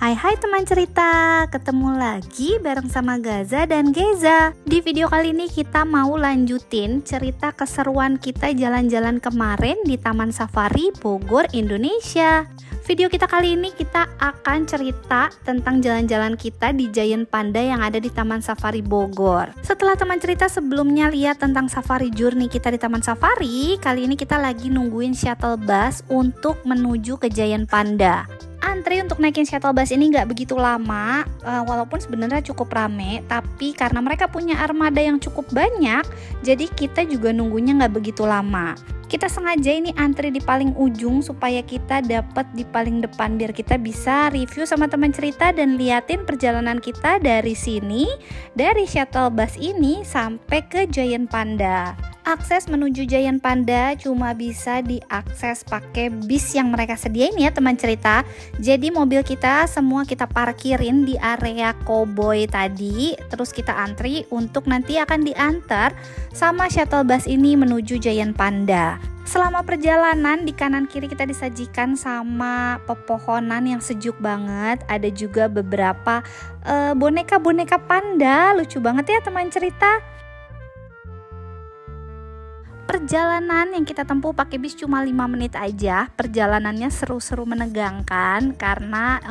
Hai teman cerita, ketemu lagi bareng sama Gaza dan Geza. Di video kali ini kita mau lanjutin cerita keseruan kita jalan-jalan kemarin di Taman Safari Bogor, Indonesia. Video kita kali ini kita akan cerita tentang jalan-jalan kita di Giant Panda yang ada di Taman Safari Bogor. Setelah teman cerita sebelumnya lihat tentang safari journey kita di Taman Safari, kali ini kita lagi nungguin shuttle bus untuk menuju ke Giant Panda. Antri untuk naikin shuttle bus ini nggak begitu lama, walaupun sebenarnya cukup rame, tapi karena mereka punya armada yang cukup banyak, jadi kita juga nunggunya nggak begitu lama. Kita sengaja ini antri di paling ujung supaya kita dapat di paling depan biar kita bisa review sama teman cerita dan liatin perjalanan kita dari sini, dari shuttle bus ini sampai ke Giant Panda. Akses menuju Giant Panda cuma bisa diakses pakai bis yang mereka sediain ya teman cerita. Jadi mobil kita semua kita parkirin di area Cowboy tadi, terus kita antri untuk nanti akan diantar sama shuttle bus ini menuju Giant Panda. Selama perjalanan di kanan kiri kita disajikan sama pepohonan yang sejuk banget. Ada juga beberapa boneka-boneka panda, lucu banget ya teman cerita. Perjalanan yang kita tempuh pakai bis cuma 5 menit aja. Perjalanannya seru-seru menegangkan karena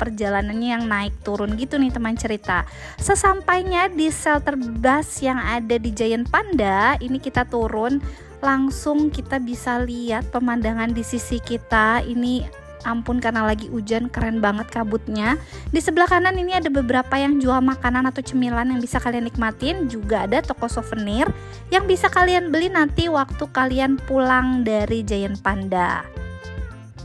perjalanannya yang naik turun gitu nih teman cerita. Sesampainya di shelter bus yang ada di Giant Panda, ini kita turun langsung kita bisa lihat pemandangan di sisi kita. Ini ampun karena lagi hujan, keren banget kabutnya. Di sebelah kanan ini ada beberapa yang jual makanan atau cemilan yang bisa kalian nikmatin. Juga ada toko souvenir yang bisa kalian beli nanti waktu kalian pulang dari Giant Panda.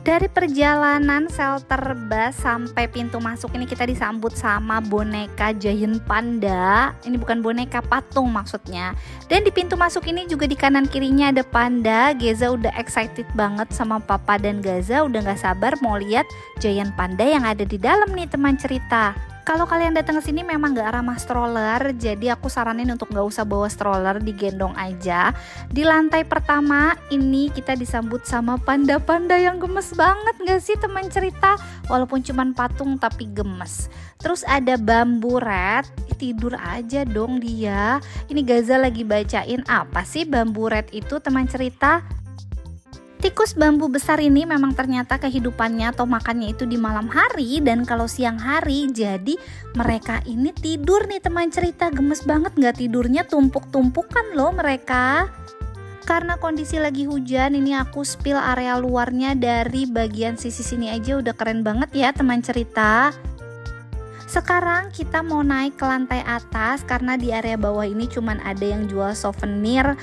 Dari perjalanan shelter bus sampai pintu masuk ini kita disambut sama boneka Giant Panda. Ini bukan boneka, patung maksudnya. Dan di pintu masuk ini juga di kanan kirinya ada panda. Geza udah excited banget sama papa dan Gaza udah gak sabar mau lihat Giant Panda yang ada di dalam nih teman cerita. Kalau kalian datang ke sini memang gak ramah stroller, jadi aku saranin untuk gak usah bawa stroller, digendong aja. Di lantai pertama ini kita disambut sama panda-panda yang gemes banget gak sih teman cerita? Walaupun cuman patung tapi gemes. Terus ada bambu red, tidur aja dong dia. Ini Gaza lagi bacain apa sih bambu red itu teman cerita? Tikus bambu besar ini memang ternyata kehidupannya atau makannya itu di malam hari dan kalau siang hari, jadi mereka ini tidur nih teman cerita. Gemes banget gak tidurnya, tumpuk-tumpukan loh mereka. Karena kondisi lagi hujan, ini aku spill area luarnya dari bagian sisi sini aja udah keren banget ya teman cerita. Sekarang kita mau naik ke lantai atas karena di area bawah ini cuman ada yang jual souvenir,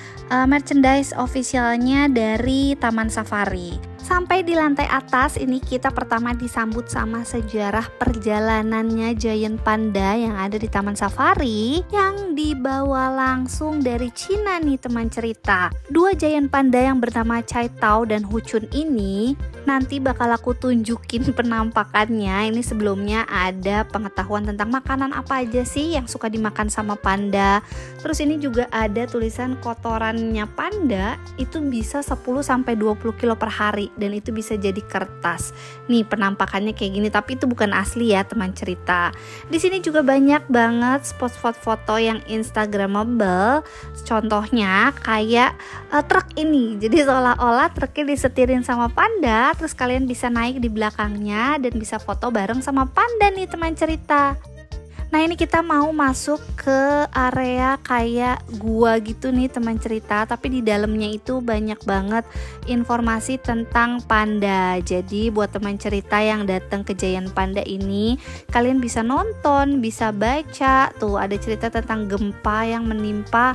merchandise officialnya dari Taman Safari. Sampai di lantai atas ini kita pertama disambut sama sejarah perjalanannya Giant Panda yang ada di Taman Safari yang dibawa langsung dari Cina nih teman cerita. Dua Giant Panda yang bernama Cai Tao dan Huchun ini nanti bakal aku tunjukin penampakannya. Ini sebelumnya ada pengetahuan tentang makanan apa aja sih yang suka dimakan sama panda. Terus ini juga ada tulisan kotorannya panda itu bisa 10-20 kilo per hari dan itu bisa jadi kertas. Nih penampakannya kayak gini, tapi itu bukan asli ya teman cerita. Di sini juga banyak banget spot-spot foto yang instagramable. Contohnya kayak truk ini. Jadi seolah-olah truknya disetirin sama panda, terus kalian bisa naik di belakangnya dan bisa foto bareng sama panda nih teman cerita. Nah ini kita mau masuk ke area kayak gua gitu nih teman cerita, tapi di dalamnya itu banyak banget informasi tentang panda. Jadi buat teman cerita yang datang ke Giant Panda ini, kalian bisa nonton, bisa baca. Tuh ada cerita tentang gempa yang menimpa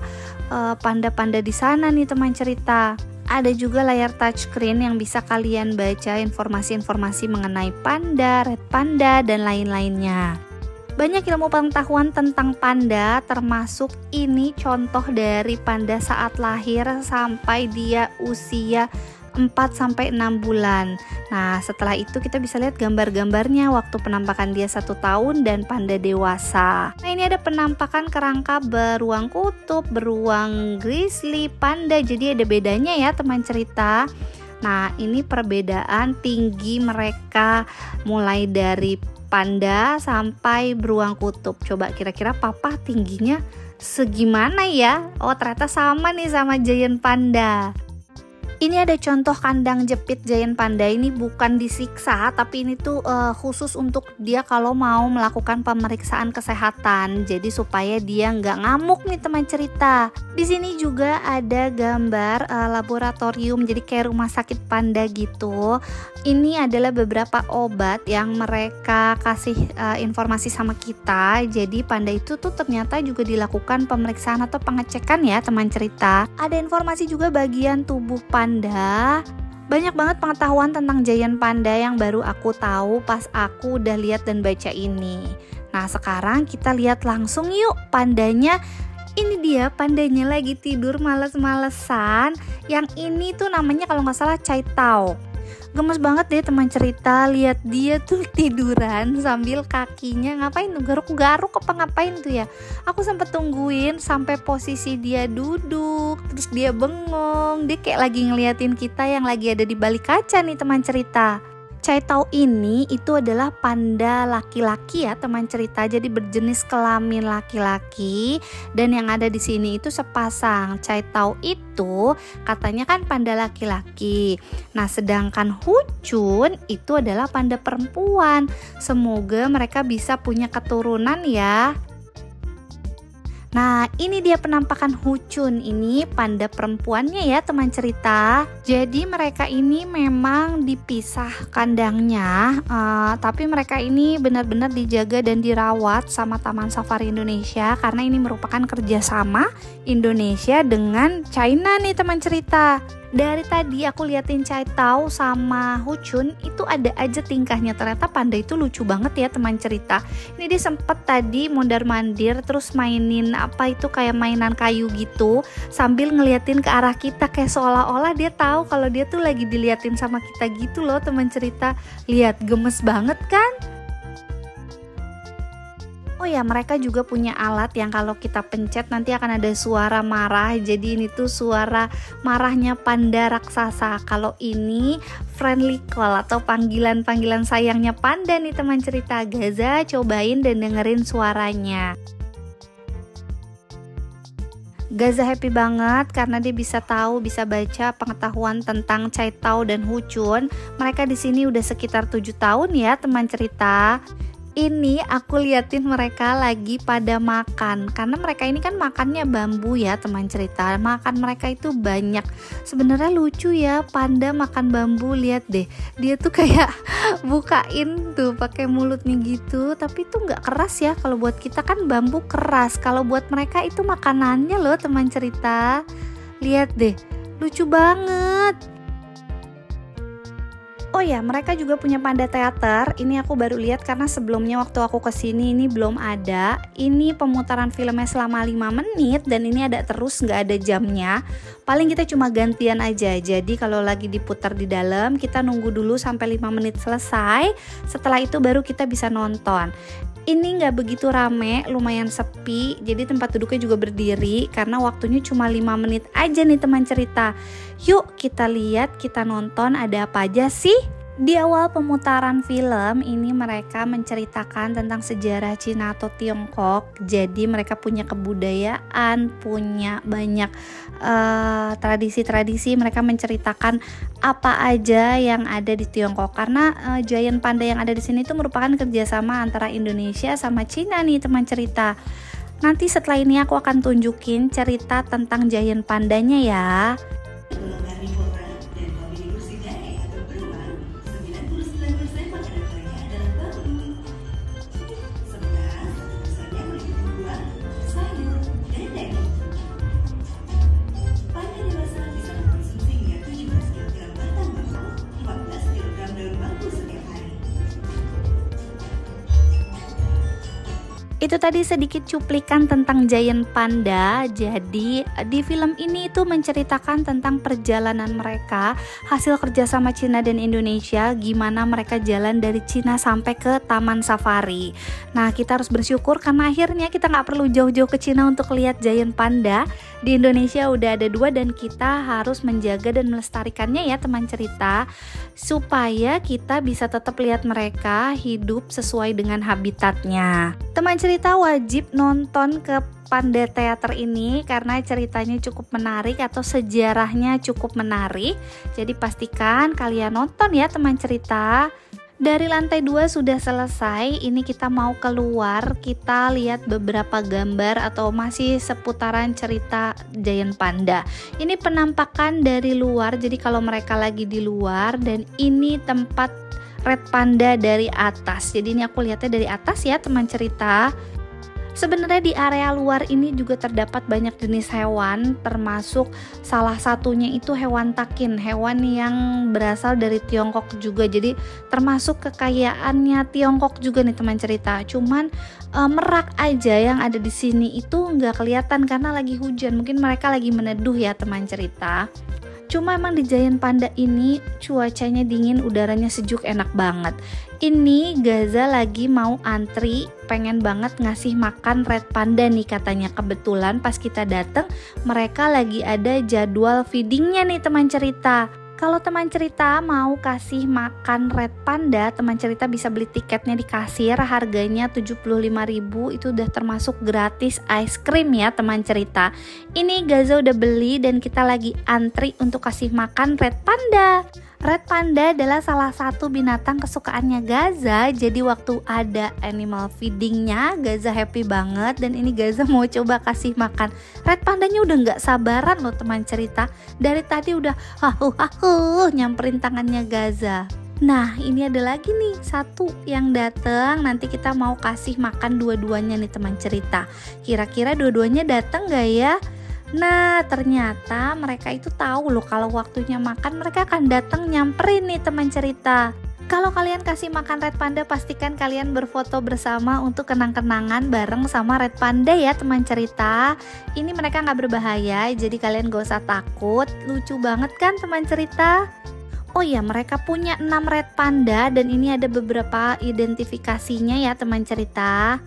panda-panda di sana nih teman cerita. Ada juga layar touchscreen yang bisa kalian baca informasi-informasi mengenai panda, red panda, dan lain-lainnya. Banyak ilmu pengetahuan tentang panda, termasuk ini contoh dari panda saat lahir sampai dia usia 4-6 bulan. Nah setelah itu kita bisa lihat gambar-gambarnya waktu penampakan dia 1 tahun dan panda dewasa. Nah ini ada penampakan kerangka beruang kutub, beruang grizzly, panda, jadi ada bedanya ya teman cerita. Nah ini perbedaan tinggi mereka mulai dari panda sampai beruang kutub. Coba kira-kira papa tingginya segimana ya? Oh, ternyata sama nih sama giant panda. Ini ada contoh kandang jepit giant panda. Ini bukan disiksa, tapi ini tuh khusus untuk dia kalau mau melakukan pemeriksaan kesehatan. Jadi supaya dia nggak ngamuk nih teman cerita. Di sini juga ada gambar laboratorium, jadi kayak rumah sakit panda gitu. Ini adalah beberapa obat yang mereka kasih informasi sama kita. Jadi panda itu tuh ternyata juga dilakukan pemeriksaan atau pengecekan ya teman cerita. Ada informasi juga bagian tubuh panda. Banyak banget pengetahuan tentang giant panda yang baru aku tahu pas aku udah lihat dan baca ini. Nah, sekarang kita lihat langsung yuk pandanya. Ini dia pandanya lagi tidur males-malesan. Yang ini tuh namanya kalau nggak salah Chai Tao. Gemes banget deh teman cerita, lihat dia tuh tiduran sambil kakinya ngapain tuh, garuk-garuk apa ngapain tuh ya. Aku sempet tungguin sampai posisi dia duduk, terus dia bengong, dia kayak lagi ngeliatin kita yang lagi ada di balik kaca nih teman cerita. Chai Tao ini itu adalah panda laki-laki ya teman cerita, jadi berjenis kelamin laki-laki, dan yang ada di sini itu sepasang. Chai Tao itu katanya kan panda laki-laki. Nah, sedangkan Huchun itu adalah panda perempuan. Semoga mereka bisa punya keturunan ya. Nah, ini dia penampakan Huchun, ini panda perempuannya ya teman cerita. Jadi mereka ini memang dipisah kandangnya, tapi mereka ini benar-benar dijaga dan dirawat sama Taman Safari Indonesia karena ini merupakan kerjasama Indonesia dengan China nih teman cerita. Dari tadi aku liatin Chai Tao sama Huchun itu ada aja tingkahnya. Ternyata panda itu lucu banget ya teman cerita. Ini dia sempet tadi mondar-mandir terus mainin apa itu kayak mainan kayu gitu sambil ngeliatin ke arah kita kayak seolah-olah dia tahu kalau dia tuh lagi diliatin sama kita gitu loh teman cerita. Lihat, gemes banget kan? Oh ya, mereka juga punya alat yang kalau kita pencet nanti akan ada suara marah. Jadi ini tuh suara marahnya panda raksasa. Kalau ini friendly call atau panggilan-panggilan sayangnya panda nih teman cerita. Gaza, cobain dan dengerin suaranya. Gaza happy banget karena dia bisa tahu, bisa baca pengetahuan tentang Chai Tao dan Huchun. Mereka di sini udah sekitar 7 tahun ya teman cerita. Ini aku liatin mereka lagi pada makan, karena mereka ini kan makannya bambu ya teman cerita. Makan mereka itu banyak. Sebenarnya lucu ya panda makan bambu, lihat deh. Dia tuh kayak bukain tuh pakai mulutnya gitu, tapi itu nggak keras ya. Kalau buat kita kan bambu keras. Kalau buat mereka itu makanannya loh teman cerita. Lihat deh, lucu banget. Oh ya, mereka juga punya panda teater. Ini aku baru lihat karena sebelumnya waktu aku kesini ini belum ada. Ini pemutaran filmnya selama 5 menit dan ini ada terus, nggak ada jamnya. Paling kita cuma gantian aja. Jadi kalau lagi diputar di dalam, kita nunggu dulu sampai 5 menit selesai. Setelah itu baru kita bisa nonton. Ini nggak begitu rame, lumayan sepi. Jadi tempat duduknya juga berdiri karena waktunya cuma 5 menit aja nih teman cerita. Yuk kita lihat, kita nonton ada apa aja sih. Di awal pemutaran film ini mereka menceritakan tentang sejarah Cina atau Tiongkok. Jadi mereka punya kebudayaan, punya banyak tradisi-tradisi. Mereka menceritakan apa aja yang ada di Tiongkok. Karena giant panda yang ada di sini itu merupakan kerjasama antara Indonesia sama Cina nih teman cerita. Nanti setelah ini aku akan tunjukin cerita tentang giant pandanya ya. Itu tadi sedikit cuplikan tentang Giant Panda. Jadi di film ini itu menceritakan tentang perjalanan mereka, hasil kerjasama Cina dan Indonesia, gimana mereka jalan dari Cina sampai ke Taman Safari. Nah, kita harus bersyukur karena akhirnya kita nggak perlu jauh-jauh ke Cina untuk lihat Giant Panda. Di Indonesia udah ada 2 dan kita harus menjaga dan melestarikannya ya teman cerita, supaya kita bisa tetap lihat mereka hidup sesuai dengan habitatnya. Teman cerita wajib nonton ke Panda Theater ini karena ceritanya cukup menarik atau sejarahnya cukup menarik. Jadi pastikan kalian nonton ya teman cerita. Dari lantai 2 sudah selesai, ini kita mau keluar, kita lihat beberapa gambar atau masih seputaran cerita Giant Panda. Ini penampakan dari luar, jadi kalau mereka lagi di luar, dan ini tempat Red Panda dari atas. Jadi ini aku lihatnya dari atas ya teman cerita. Sebenarnya di area luar ini juga terdapat banyak jenis hewan, termasuk salah satunya itu hewan takin, hewan yang berasal dari Tiongkok juga. Jadi termasuk kekayaannya Tiongkok juga nih teman cerita. Cuman merak aja yang ada di sini itu nggak kelihatan karena lagi hujan. Mungkin mereka lagi meneduh ya teman cerita. Cuma emang di Giant Panda ini cuacanya dingin, udaranya sejuk, enak banget. Ini Gaza lagi mau antri, pengen banget ngasih makan Red Panda nih katanya. Kebetulan pas kita dateng mereka lagi ada jadwal feedingnya nih teman cerita. Kalau teman cerita mau kasih makan Red Panda, teman cerita bisa beli tiketnya di kasir, harganya 75.000, itu udah termasuk gratis ice cream ya teman cerita. Ini Gaza udah beli dan kita lagi antri untuk kasih makan Red Panda. Red Panda adalah salah satu binatang kesukaannya Gaza. Jadi waktu ada animal feedingnya, Gaza happy banget. Dan ini Gaza mau coba kasih makan Red Pandanya, udah gak sabaran loh teman cerita. Dari tadi udah nyamperin tangannya Gaza. Nah, ini ada lagi nih satu yang datang. Nanti kita mau kasih makan dua-duanya nih teman cerita. Kira-kira dua-duanya datang gak ya? Nah, ternyata mereka itu tahu loh kalau waktunya makan mereka akan datang nyamperin nih teman cerita. Kalau kalian kasih makan Red Panda, pastikan kalian berfoto bersama untuk kenang-kenangan bareng sama Red Panda ya teman cerita. Ini mereka nggak berbahaya, jadi kalian gak usah takut. Lucu banget kan teman cerita? Oh ya, mereka punya 6 Red Panda dan ini ada beberapa identifikasinya ya teman cerita.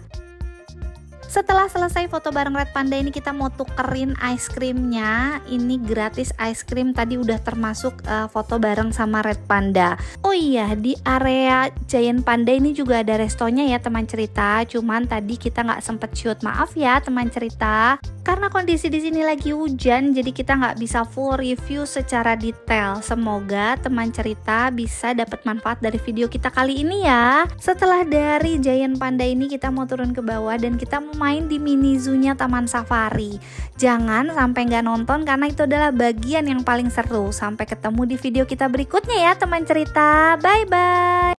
Setelah selesai foto bareng Red Panda ini kita mau tukerin ice creamnya. Ini gratis ice cream, tadi udah termasuk foto bareng sama Red Panda. Oh iya, di area Giant Panda ini juga ada restonya ya teman cerita. Cuman tadi kita nggak sempet shoot, maaf ya teman cerita. Karena kondisi di sini lagi hujan, jadi kita nggak bisa full review secara detail. Semoga teman cerita bisa dapat manfaat dari video kita kali ini ya. Setelah dari Giant Panda ini kita mau turun ke bawah dan kita mau main di mini zoo-nya Taman Safari. Jangan sampai nggak nonton karena itu adalah bagian yang paling seru. Sampai ketemu di video kita berikutnya ya teman cerita. Bye bye.